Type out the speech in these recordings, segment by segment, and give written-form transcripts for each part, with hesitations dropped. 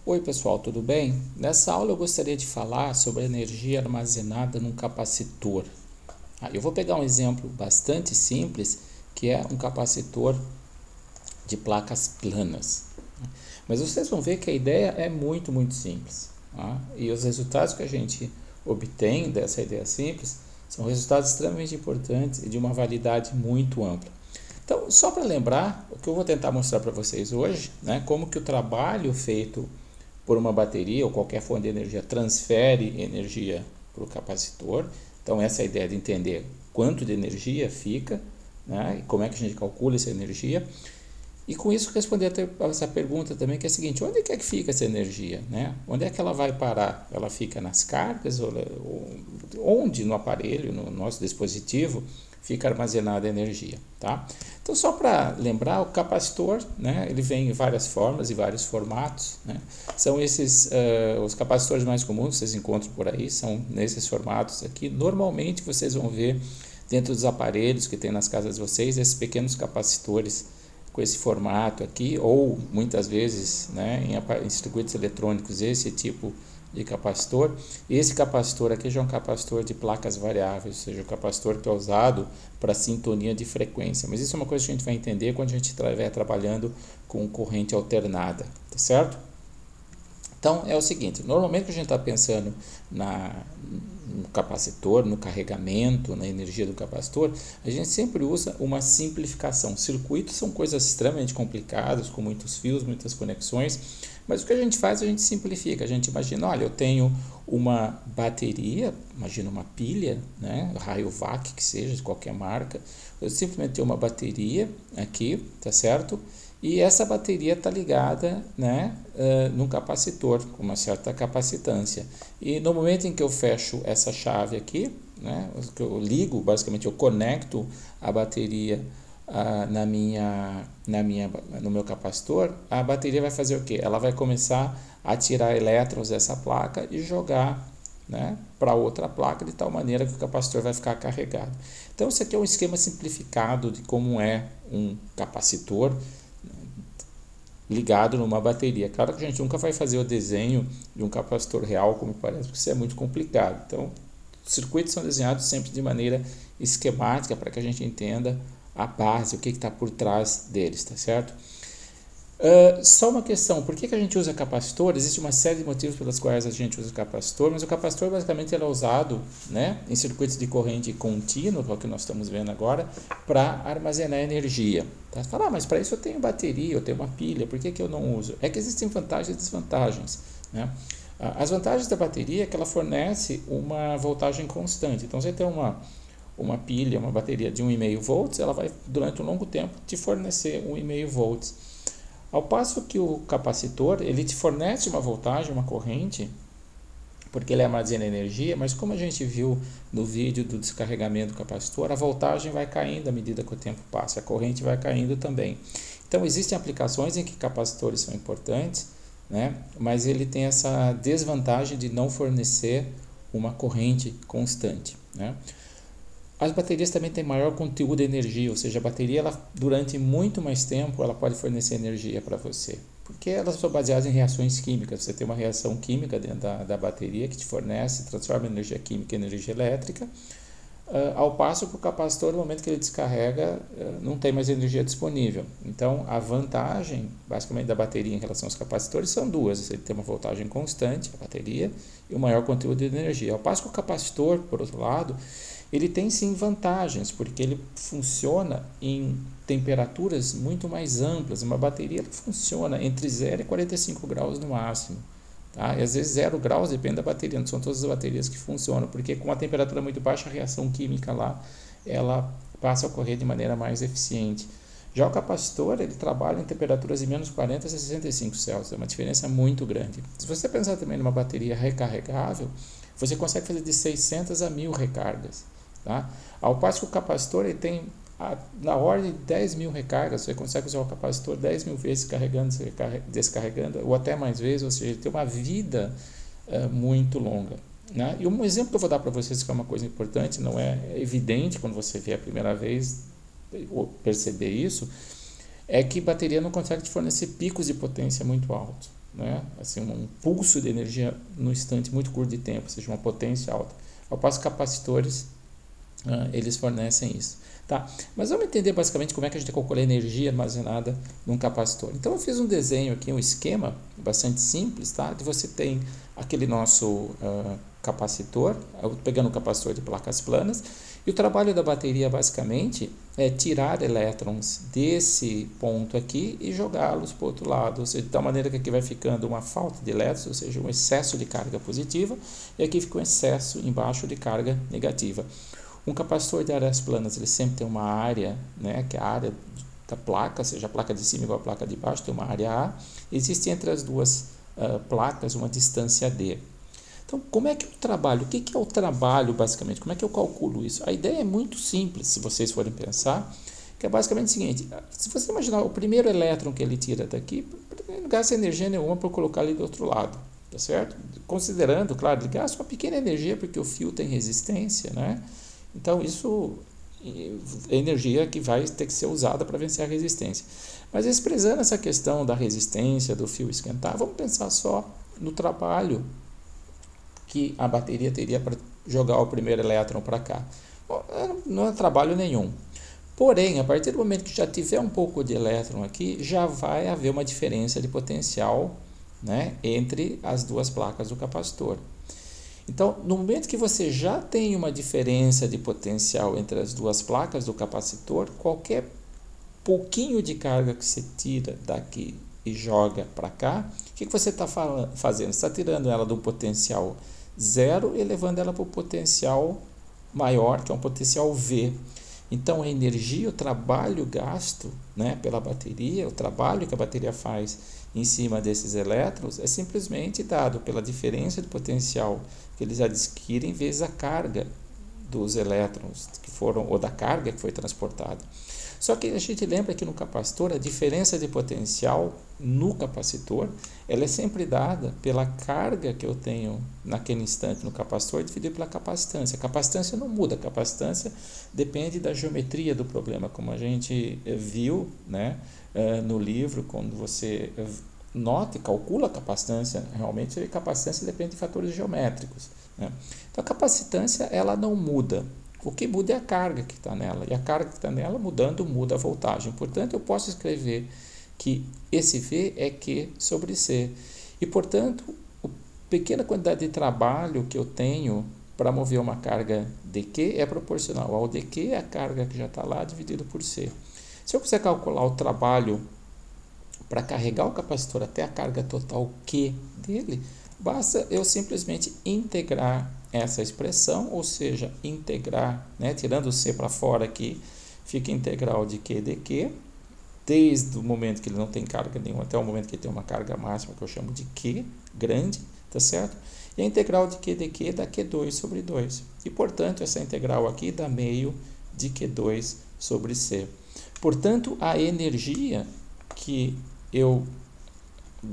Oi pessoal, tudo bem? Nessa aula eu gostaria de falar sobre a energia armazenada num capacitor. Eu vou pegar um exemplo bastante simples, que é um capacitor de placas planas. Mas vocês vão ver que a ideia é muito simples. E os resultados que a gente obtém dessa ideia simples são resultados extremamente importantes e de uma validade muito ampla. Então, só para lembrar, o que eu vou tentar mostrar para vocês hoje, como que o trabalho feito por uma bateria ou qualquer fonte de energia transfere energia para o capacitor. Então, essa é a ideia de entender quanto de energia fica, e como é que a gente calcula essa energia. E com isso responder a essa pergunta também, que é a seguinte: onde é que fica essa energia? Onde é que ela vai parar? Ela fica nas cargas? Onde no aparelho, no nosso dispositivo, fica armazenada a energia? Então, só para lembrar, o capacitor, ele vem em várias formas e vários formatos. São esses, os capacitores mais comuns que vocês encontram por aí, são nesses formatos aqui. Normalmente vocês vão ver dentro dos aparelhos que tem nas casas de vocês, esses pequenos capacitores com esse formato aqui, ou muitas vezes em circuitos eletrônicos esse tipo de capacitor. Esse capacitor aqui já é um capacitor de placas variáveis, ou seja, o capacitor que é usado para sintonia de frequência. Mas isso é uma coisa que a gente vai entender quando a gente estiver trabalhando com corrente alternada, tá certo? Então é o seguinte: normalmente que a gente está pensando no capacitor, no carregamento, na energia do capacitor, a gente sempre usa uma simplificação. Circuitos são coisas extremamente complicadas, com muitos fios, muitas conexões, mas o que a gente faz, a gente simplifica. A gente imagina, olha, eu tenho uma bateria, imagina uma pilha, Rayovac, que seja, de qualquer marca. Eu simplesmente tenho uma bateria aqui, tá certo? E essa bateria está ligada num capacitor com uma certa capacitância. E no momento em que eu fecho essa chave aqui, que eu ligo, basicamente eu conecto a bateria no meu capacitor, a bateria vai fazer o quê? Ela vai começar a tirar elétrons dessa placa e jogar para outra placa, de tal maneira que o capacitor vai ficar carregado. Então, isso aqui é um esquema simplificado de como é um capacitor ligado numa bateria. Claro que a gente nunca vai fazer o desenho de um capacitor real, como parece, porque isso é muito complicado. Então, os circuitos são desenhados sempre de maneira esquemática para que a gente entenda a base, o que está por trás deles, tá certo? Só uma questão: por que a gente usa capacitor? Existe uma série de motivos pelos quais a gente usa capacitor, mas o capacitor basicamente ele é usado em circuitos de corrente contínua, que é o que nós estamos vendo agora, para armazenar energia. Fala, mas para isso eu tenho bateria, eu tenho uma pilha, por que eu não uso? É que existem vantagens e desvantagens. As vantagens da bateria é que ela fornece uma voltagem constante. Então, você tem uma pilha, uma bateria de 1,5 volts, ela vai durante um longo tempo te fornecer 1,5 volts. Ao passo que o capacitor, ele te fornece uma voltagem, uma corrente, porque ele armazena energia, mas como a gente viu no vídeo do descarregamento do capacitor, a voltagem vai caindo à medida que o tempo passa, a corrente vai caindo também. Então, existem aplicações em que capacitores são importantes, mas ele tem essa desvantagem de não fornecer uma corrente constante. As baterias também têm maior conteúdo de energia, ou seja, a bateria durante muito mais tempo ela pode fornecer energia para você, porque elas são baseadas em reações químicas. Você tem uma reação química dentro da bateria que te fornece, transforma energia química em energia elétrica, ao passo que o capacitor, no momento que ele descarrega, não tem mais energia disponível. Então, a vantagem, basicamente, da bateria em relação aos capacitores são duas: ele tem uma voltagem constante, a bateria, e um maior conteúdo de energia. Ao passo que o capacitor, por outro lado, ele tem sim vantagens, porque ele funciona em temperaturas muito mais amplas. Uma bateria funciona entre 0 e 45 graus no máximo. E às vezes 0 graus, depende da bateria, não são todas as baterias que funcionam, porque com a temperatura muito baixa, a reação química lá, ela passa a ocorrer de maneira mais eficiente. Já o capacitor, ele trabalha em temperaturas de menos 40 a 65 Celsius, é uma diferença muito grande. Se você pensar também numa bateria recarregável, você consegue fazer de 600 a 1000 recargas. Ao passo que o capacitor ele tem na ordem de 10.000 recargas. Você consegue usar o capacitor 10.000 vezes carregando, descarregando, ou até mais vezes, ou seja, ele tem uma vida muito longa. E um exemplo que eu vou dar para vocês, que é uma coisa importante, não é evidente quando você vê a primeira vez perceber isso, é que bateria não consegue te fornecer picos de potência muito altos. né? Assim, um pulso de energia no instante muito curto de tempo, ou seja, uma potência alta. Ao passo que capacitores, eles fornecem isso. Tá? Mas vamos entender basicamente como é que a gente calcula a energia armazenada num capacitor. Então eu fiz um desenho aqui, um esquema bastante simples, tá? De você tem aquele nosso capacitor, pegando o capacitor de placas planas, e o trabalho da bateria basicamente é tirar elétrons desse ponto aqui e jogá-los para o outro lado, ou seja, de tal maneira que aqui vai ficando uma falta de elétrons, ou seja, um excesso de carga positiva, e aqui fica um excesso embaixo de carga negativa. Um capacitor de áreas planas, ele sempre tem uma área, né, que é a área da placa, seja a placa de cima igual a placa de baixo, tem uma área A. Existe entre as duas placas uma distância D. Então, como é que eu trabalho? O que é o trabalho, basicamente? Como é que eu calculo isso? A ideia é muito simples, se vocês forem pensar, que é basicamente o seguinte: se você imaginar o primeiro elétron que ele tira daqui, ele não gasta energia nenhuma para colocar ali do outro lado, tá certo? Considerando, claro, ele gasta uma pequena energia porque o fio tem resistência, né? Então, isso é energia que vai ter que ser usada para vencer a resistência. Mas desprezando essa questão da resistência, do fio esquentar, vamos pensar só no trabalho que a bateria teria para jogar o primeiro elétron para cá. Bom, não é trabalho nenhum. Porém, a partir do momento que já tiver um pouco de elétron aqui, já vai haver uma diferença de potencial, né, entre as duas placas do capacitor. Então, no momento que você já tem uma diferença de potencial entre as duas placas do capacitor, qualquer pouquinho de carga que você tira daqui e joga para cá, o que você está fazendo? Você está tirando ela do potencial zero e levando ela para o potencial maior, que é um potencial V. Então, a energia, o trabalho gasto, né, pela bateria, o trabalho que a bateria faz em cima desses elétrons é simplesmente dado pela diferença de potencial que eles adquirem vezes a carga dos elétrons que foram, ou da carga que foi transportada. Só que a gente lembra que no capacitor a diferença de potencial no capacitor ela é sempre dada pela carga que eu tenho naquele instante no capacitor dividido pela capacitância. A capacitância não muda, a capacitância depende da geometria do problema, como a gente viu, né, no livro, quando você nota e calcula a capacitância, realmente a capacitância depende de fatores geométricos, né? Então a capacitância ela não muda. O que muda é a carga que está nela, e a carga que está nela mudando, muda a voltagem. Portanto, eu posso escrever que esse V é Q sobre C. E, portanto, a pequena quantidade de trabalho que eu tenho para mover uma carga dQ é proporcional ao dQ, a carga que já está lá, dividido por C. Se eu quiser calcular o trabalho para carregar o capacitor até a carga total Q dele, basta eu simplesmente integrar essa expressão, ou seja, integrar, né, tirando o C para fora aqui, fica integral de Q dQ, desde o momento que ele não tem carga nenhuma até o momento que ele tem uma carga máxima, que eu chamo de Q grande, tá certo? E a integral de Q dQ dá Q2 sobre 2. E, portanto, essa integral aqui dá meio de Q2 sobre C. Portanto, a energia que eu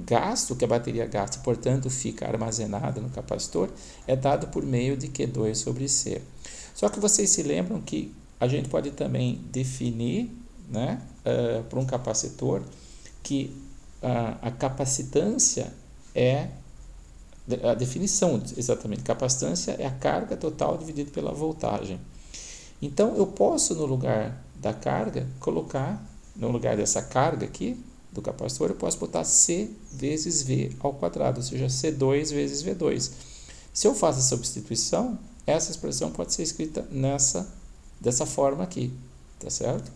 gasto, que a bateria gasta, portanto, fica armazenada no capacitor, é dado por meio de Q2 sobre C. Só que vocês se lembram que a gente pode também definir, né, para um capacitor que a capacitância é a definição, exatamente, capacitância é a carga total dividida pela voltagem. Então, eu posso, no lugar da carga, colocar, no lugar dessa carga aqui, do capacitor, eu posso botar C vezes V ao quadrado, ou seja, C2 vezes V2. Se eu faço a substituição, essa expressão pode ser escrita dessa forma aqui, tá certo?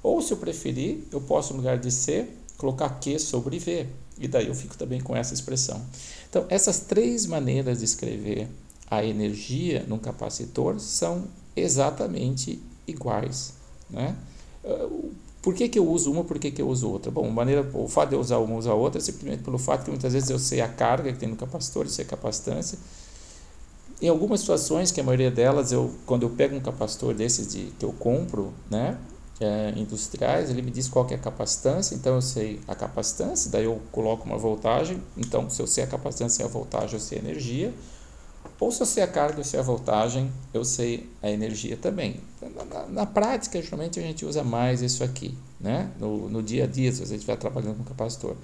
Ou, se eu preferir, eu posso, no lugar de C, colocar Q sobre V, e daí eu fico também com essa expressão. Então, essas três maneiras de escrever a energia num capacitor são exatamente iguais, né? Por que eu uso uma, por que eu uso outra? Bom, o fato de eu usar uma, usar outra, é simplesmente pelo fato que muitas vezes eu sei a carga que tem no capacitor, eu sei a capacitância. Em algumas situações, que a maioria delas, quando eu pego um capacitor desses que eu compro, né, industriais, ele me diz qual que é a capacitância, então eu sei a capacitância, daí eu coloco uma voltagem, então se eu sei a capacitância e a voltagem, eu sei a energia. Ou se eu sei a carga, eu sei a voltagem, eu sei a energia também. Na prática, geralmente a gente usa mais isso aqui, né? No dia a dia, se você estiver trabalhando com capacitor.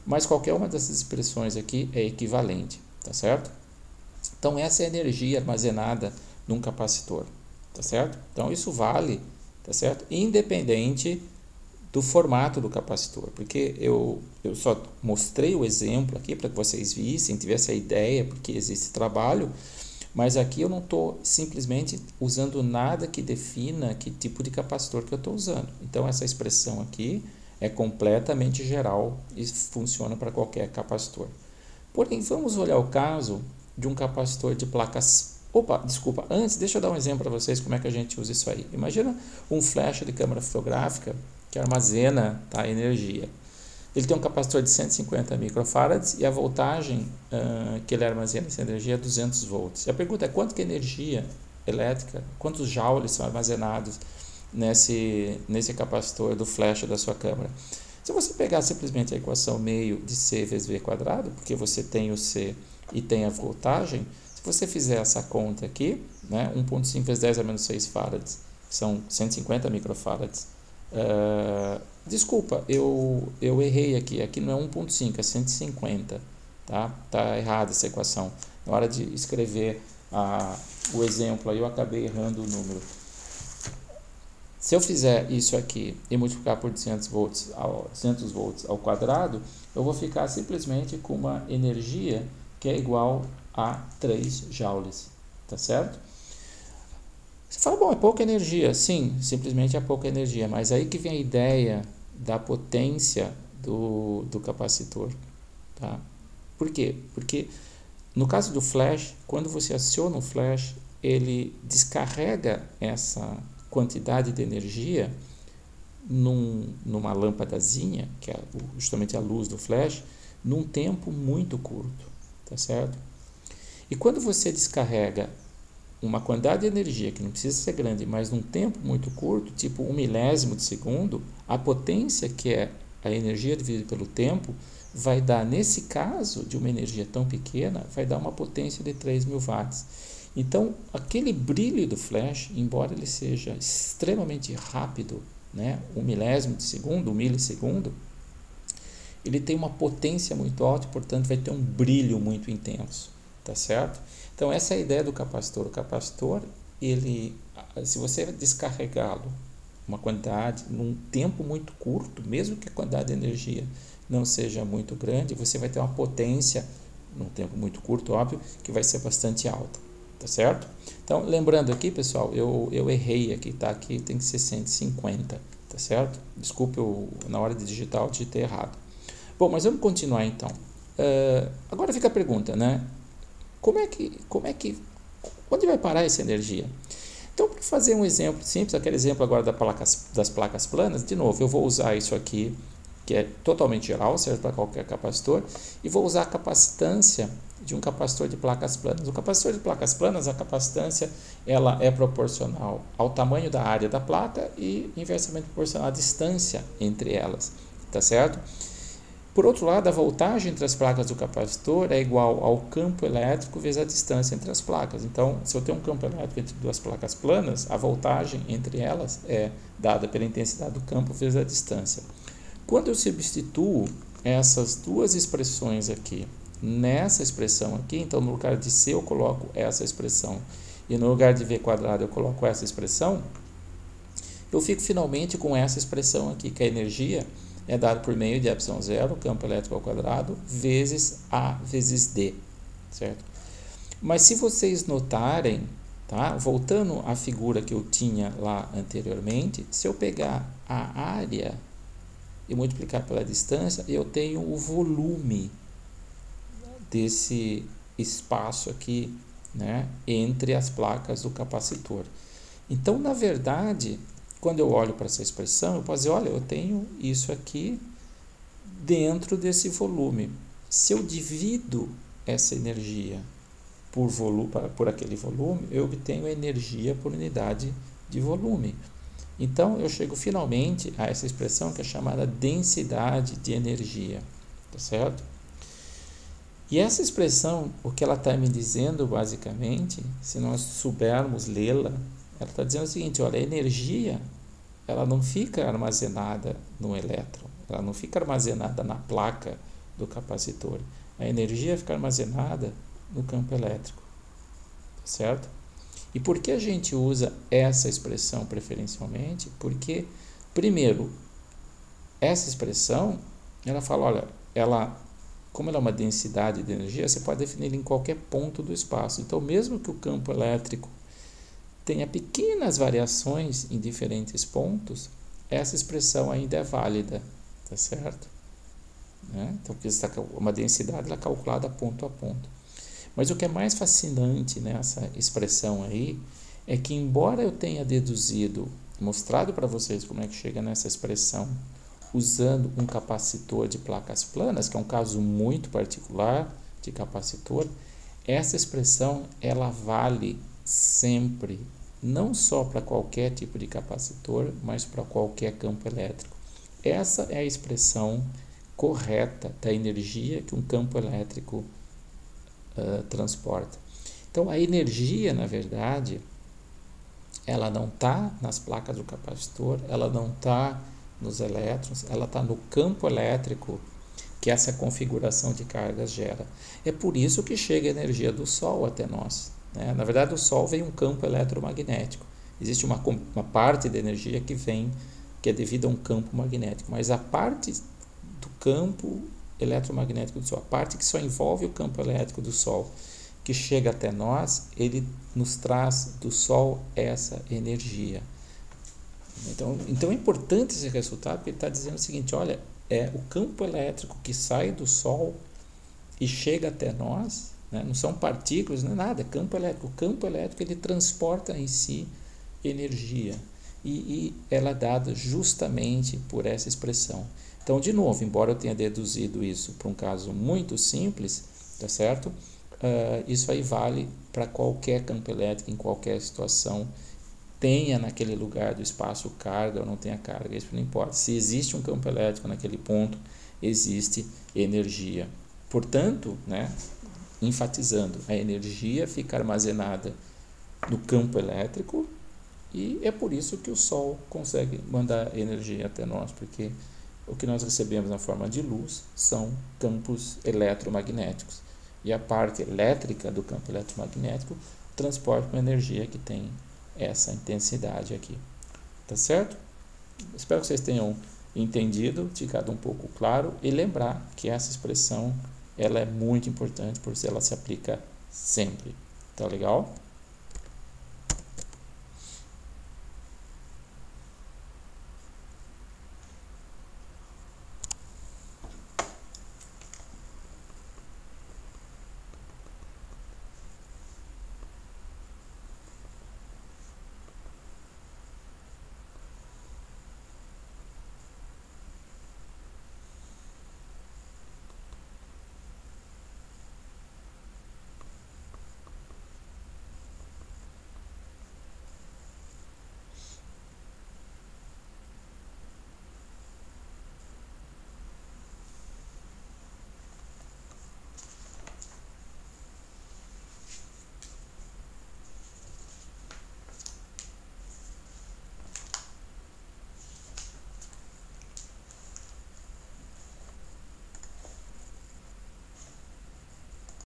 mas qualquer uma dessas expressões aqui é equivalente, tá certo? Então essa é a energia armazenada num capacitor, tá certo? Então isso vale, tá certo? Independente do formato do capacitor, porque eu só mostrei o exemplo aqui para que vocês vissem, tivessem a ideia, porque existe trabalho, mas aqui eu não estou simplesmente usando nada que defina que tipo de capacitor que eu estou usando. Então essa expressão aqui é completamente geral e funciona para qualquer capacitor. Porém, vamos olhar o caso de um capacitor de placas... Desculpa, antes deixa eu dar um exemplo para vocês como é que a gente usa isso aí. Imagina um flash de câmera fotográfica que armazena, tá, energia. Ele tem um capacitor de 150 microfarads e a voltagem que ele armazena essa energia é 200 volts. E a pergunta é quanto que energia elétrica, quantos joules são armazenados nesse capacitor do flash da sua câmera. Se você pegar simplesmente a equação meio de C vezes V quadrado, porque você tem o C e tem a voltagem, se você fizer essa conta aqui, né, 1.5 vezes 10 a menos 6 farads, são 150 microfarads. Desculpa, eu errei aqui não é 1.5, é 150, tá? Tá errada essa equação. Na hora de escrever o exemplo aí eu acabei errando o número. Se eu fizer isso aqui e multiplicar por 200 volts ao quadrado, eu vou ficar simplesmente com uma energia que é igual a 3 joules, tá certo? Você fala, bom, é pouca energia. Sim, simplesmente é pouca energia, mas aí que vem a ideia da potência do capacitor, tá? Por quê? Porque no caso do flash, quando você aciona o flash, ele descarrega essa quantidade de energia numa lâmpadazinha, que é justamente a luz do flash, num tempo muito curto, tá certo? E quando você descarrega uma quantidade de energia que não precisa ser grande, mas num tempo muito curto, tipo 1 milésimo de segundo, a potência que é a energia dividida pelo tempo vai dar, nesse caso de uma energia tão pequena, vai dar uma potência de 3.000 watts. Então, aquele brilho do flash, embora ele seja extremamente rápido, né, 1 milésimo de segundo, 1 milissegundo, ele tem uma potência muito alta e, portanto, vai ter um brilho muito intenso, tá certo? Então, essa é a ideia do capacitor. O capacitor, ele, se você descarregá-lo uma quantidade, num tempo muito curto, mesmo que a quantidade de energia não seja muito grande, você vai ter uma potência, num tempo muito curto, óbvio, que vai ser bastante alta, tá certo? Então, lembrando aqui, pessoal, eu errei aqui, tá? Aqui tem que ser 150, tá certo? Desculpe, na hora de digitar eu digitei errado. Bom, mas vamos continuar então. Agora fica a pergunta, né? Onde vai parar essa energia? Então, para fazer um exemplo simples, aquele exemplo agora das placas planas, de novo, eu vou usar isso aqui, que é totalmente geral, serve para qualquer capacitor, e vou usar a capacitância de um capacitor de placas planas. O capacitor de placas planas, a capacitância, ela é proporcional ao tamanho da área da placa e inversamente proporcional à distância entre elas, tá certo? Por outro lado, a voltagem entre as placas do capacitor é igual ao campo elétrico vezes a distância entre as placas. Então, se eu tenho um campo elétrico entre duas placas planas, a voltagem entre elas é dada pela intensidade do campo vezes a distância. Quando eu substituo essas duas expressões aqui nessa expressão aqui, então no lugar de C eu coloco essa expressão e no lugar de V quadrado eu coloco essa expressão, eu fico finalmente com essa expressão aqui, que a energia é dada por meio de ε0, campo elétrico ao quadrado, vezes A vezes D, certo? Mas se vocês notarem, tá? Voltando à figura que eu tinha lá anteriormente, se eu pegar a área e multiplicar pela distância, eu tenho o volume desse espaço aqui, né, entre as placas do capacitor. Então, na verdade, quando eu olho para essa expressão, eu posso dizer, olha, eu tenho isso aqui dentro desse volume. Se eu divido essa energia por aquele volume, eu obtenho energia por unidade de volume. Então, eu chego finalmente a essa expressão que é chamada densidade de energia, tá certo? E essa expressão, o que ela está me dizendo, basicamente, se nós soubermos lê-la, ela está dizendo o seguinte, olha, a energia, ela não fica armazenada no elétron, ela não fica armazenada na placa do capacitor. A energia fica armazenada no campo elétrico, certo? E por que a gente usa essa expressão preferencialmente? Porque, primeiro, essa expressão, ela fala, olha, como ela é uma densidade de energia, você pode definir em qualquer ponto do espaço. Então, mesmo que o campo elétrico tenha pequenas variações em diferentes pontos, essa expressão ainda é válida, tá certo? Né? Então, porque uma densidade ela é calculada ponto a ponto. Mas o que é mais fascinante nessa expressão aí é que, embora eu tenha deduzido, mostrado para vocês como é que chega nessa expressão usando um capacitor de placas planas, que é um caso muito particular de capacitor, essa expressão ela vale sempre, não só para qualquer tipo de capacitor, mas para qualquer campo elétrico. Essa é a expressão correta da energia que um campo elétrico transporta. Então, a energia, na verdade, ela não está nas placas do capacitor, ela não está nos elétrons, ela está no campo elétrico que essa configuração de cargas gera. É por isso que chega a energia do Sol até nós, né? Na verdade, do Sol vem um campo eletromagnético. Existe uma parte da energia que é devida a um campo magnético, mas a parte do campo eletromagnético do Sol, a parte que só envolve o campo elétrico do Sol, que chega até nós, ele nos traz do Sol essa energia. Então é importante esse resultado, porque ele está dizendo o seguinte, olha, o campo elétrico que sai do Sol e chega até nós, né, não são partículas, não é nada, é campo elétrico. O campo elétrico ele transporta em si energia e ela é dada justamente por essa expressão. Então, de novo, embora eu tenha deduzido isso para um caso muito simples, tá certo? Isso aí vale para qualquer campo elétrico, em qualquer situação, tenha naquele lugar do espaço carga ou não tenha carga, isso não importa. Se existe um campo elétrico naquele ponto, existe energia. Portanto, né, enfatizando, a energia fica armazenada no campo elétrico e é por isso que o Sol consegue mandar energia até nós, porque o que nós recebemos na forma de luz são campos eletromagnéticos. E a parte elétrica do campo eletromagnético transporta uma energia que tem essa intensidade aqui. Tá certo? Espero que vocês tenham entendido, ficado um pouco claro, e lembrar que essa expressão ela é muito importante, porque ela se aplica sempre. Tá legal?